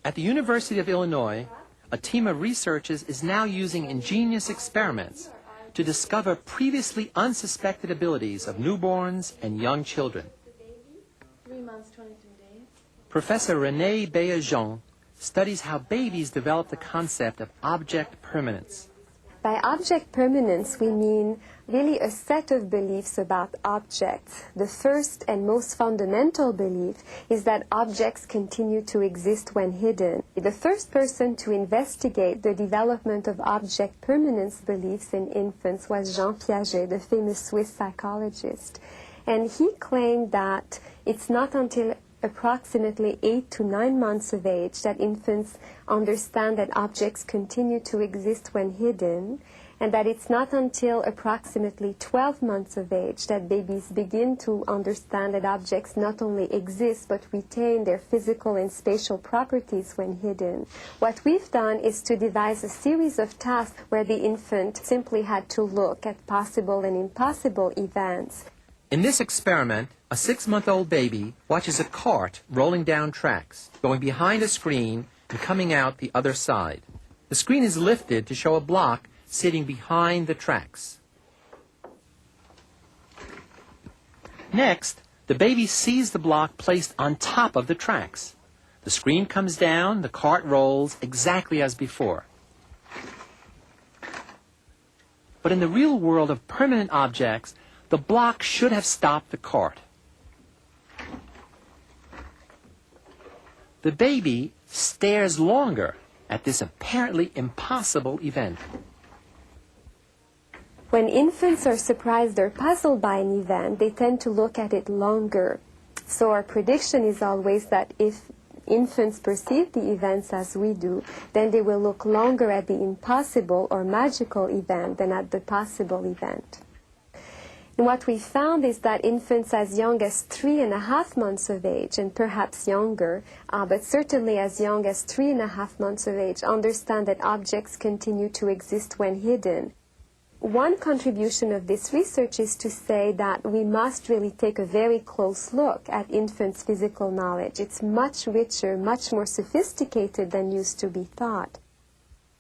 At the University of Illinois, a team of researchers is now using ingenious experiments to discover previously unsuspected abilities of newborns and young children. 3 months, 23 days. Professor Rene Baillargeon studies how babies develop the concept of object permanence. By object permanence, we mean really a set of beliefs about objects. The first and most fundamental belief is that objects continue to exist when hidden. The first person to investigate the development of object permanence beliefs in infants was Jean Piaget, the famous Swiss psychologist. And he claimed that it's not until approximately 8 to 9 months of age that infants understand that objects continue to exist when hidden, and that it's not until approximately 12 months of age that babies begin to understand that objects not only exist but retain their physical and spatial properties when hidden. What we've done is to devise a series of tasks where the infant simply had to look at possible and impossible events. In this experiment, a 6-month-old baby watches a cart rolling down tracks, going behind a screen and coming out the other side. The screen is lifted to show a block sitting behind the tracks. Next, the baby sees the block placed on top of the tracks. The screen comes down, the cart rolls exactly as before. But in the real world of permanent objects, the block should have stopped the cart. The baby stares longer at this apparently impossible event. When infants are surprised or puzzled by an event, they tend to look at it longer. So our prediction is always that if infants perceive the events as we do, then they will look longer at the impossible or magical event than at the possible event. And what we found is that infants as young as 3.5 months of age, and perhaps younger, but certainly as young as 3.5 months of age, understand that objects continue to exist when hidden. One contribution of this research is to say that we must really take a very close look at infants' physical knowledge. It's much richer, much more sophisticated than used to be thought.